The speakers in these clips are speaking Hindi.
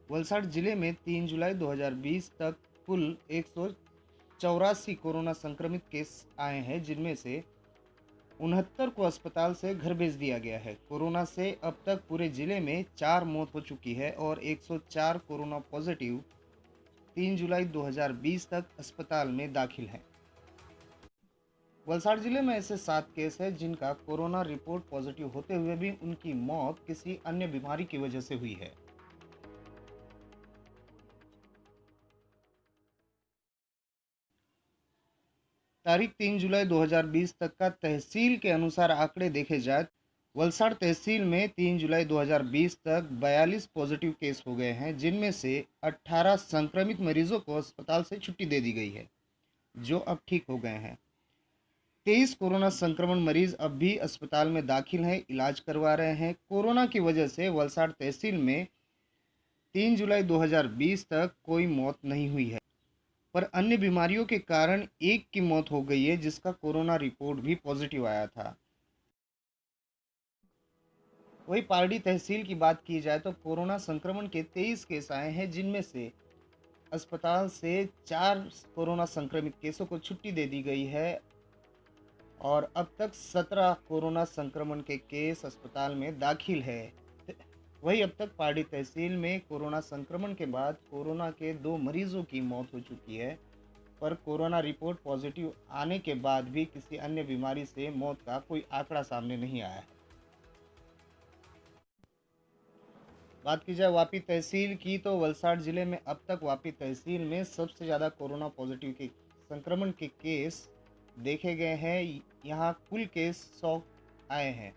वलसाड जिले में 3 जुलाई 2020 तक कुल 184 कोरोना संक्रमित केस आए हैं, जिनमें से 69 को अस्पताल से घर भेज दिया गया है। कोरोना से अब तक पूरे जिले में 4 मौत हो चुकी है और 104 कोरोना पॉजिटिव 3 जुलाई 2020 तक अस्पताल में दाखिल हैं। वलसाड जिले में ऐसे 7 केस हैं जिनका कोरोना रिपोर्ट पॉजिटिव होते हुए भी उनकी मौत किसी अन्य बीमारी की वजह से हुई है। तारीख 3 जुलाई 2020 तक का तहसील के अनुसार आंकड़े देखे जाए, वलसाड तहसील में 3 जुलाई 2020 तक 42 पॉजिटिव केस हो गए हैं, जिनमें से 18 संक्रमित मरीजों को अस्पताल से छुट्टी दे दी गई है, जो अब ठीक हो गए हैं। 23 कोरोना संक्रमण मरीज अब भी अस्पताल में दाखिल हैं, इलाज करवा रहे हैं। कोरोना की वजह से वलसाड तहसील में 3 जुलाई 2020 तक कोई मौत नहीं हुई है, पर अन्य बीमारियों के कारण एक की मौत हो गई है, जिसका कोरोना रिपोर्ट भी पॉजिटिव आया था। वही पारडी तहसील की बात की जाए तो कोरोना संक्रमण के 23 केस आए हैं, जिनमें से अस्पताल से 4 कोरोना संक्रमित केसों को छुट्टी दे दी गई है और अब तक 17 कोरोना संक्रमण के केस अस्पताल में दाखिल है। वही अब तक पारडी तहसील में कोरोना संक्रमण के बाद कोरोना के 2 मरीजों की मौत हो चुकी है, पर कोरोना रिपोर्ट पॉजिटिव आने के बाद भी किसी अन्य बीमारी से मौत का कोई आंकड़ा सामने नहीं आया है। बात की जाए वापी तहसील की तो वलसाड जिले में अब तक वापी तहसील में सबसे ज़्यादा कोरोना पॉजिटिव के संक्रमण के केस देखे गए हैं। यहाँ कुल केस 100 आए हैं।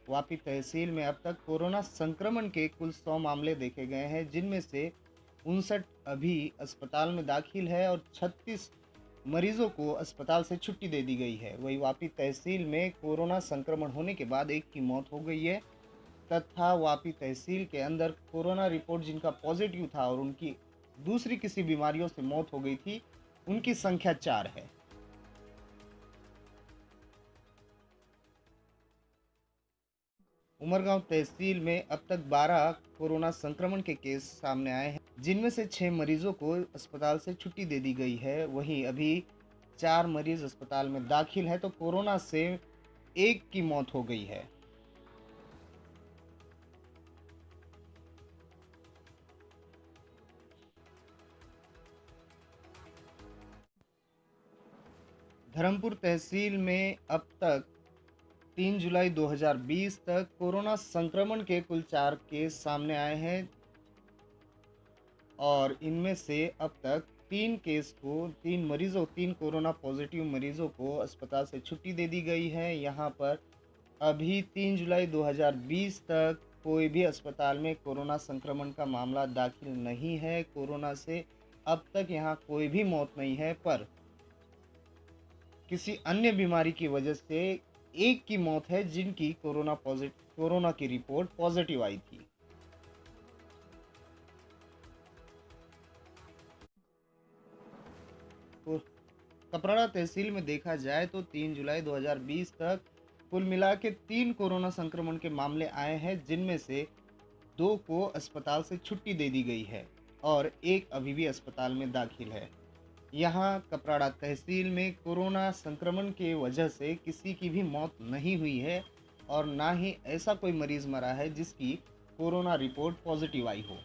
वापी तहसील में अब तक कोरोना संक्रमण के कुल 100 मामले देखे गए हैं, जिनमें से 59 अभी अस्पताल में दाखिल है और 36 मरीजों को अस्पताल से छुट्टी दे दी गई है। वही वापी तहसील में कोरोना संक्रमण होने के बाद एक की मौत हो गई है तथा वापी तहसील के अंदर कोरोना रिपोर्ट जिनका पॉजिटिव था और उनकी दूसरी किसी बीमारियों से मौत हो गई थी, उनकी संख्या 4 है। उमरगांव तहसील में अब तक 12 कोरोना संक्रमण के केस सामने आए हैं, जिनमें से 6 मरीजों को अस्पताल से छुट्टी दे दी गई है। वहीं अभी 4 मरीज अस्पताल में दाखिल हैं, तो कोरोना से एक की मौत हो गई है। धर्मपुर तहसील में अब तक 3 जुलाई 2020 तक कोरोना संक्रमण के कुल 4 केस सामने आए हैं और इनमें से अब तक 3 कोरोना पॉजिटिव मरीजों को अस्पताल से छुट्टी दे दी गई है। यहाँ पर अभी 3 जुलाई 2020 तक कोई भी अस्पताल में कोरोना संक्रमण का मामला दाखिल नहीं है। कोरोना से अब तक यहाँ कोई भी मौत नहीं है, पर किसी अन्य बीमारी की वजह से एक की मौत है, जिनकी कोरोना की रिपोर्ट पॉजिटिव आई थी। तो कपराड़ा तहसील में देखा जाए तो 3 जुलाई 2020 तक कुल मिला के 3 कोरोना संक्रमण के मामले आए हैं, जिनमें से 2 को अस्पताल से छुट्टी दे दी गई है और एक अभी भी अस्पताल में दाखिल है। यहाँ कपराड़ा तहसील में कोरोना संक्रमण के वजह से किसी की भी मौत नहीं हुई है और ना ही ऐसा कोई मरीज मरा है जिसकी कोरोना रिपोर्ट पॉजिटिव आई हो।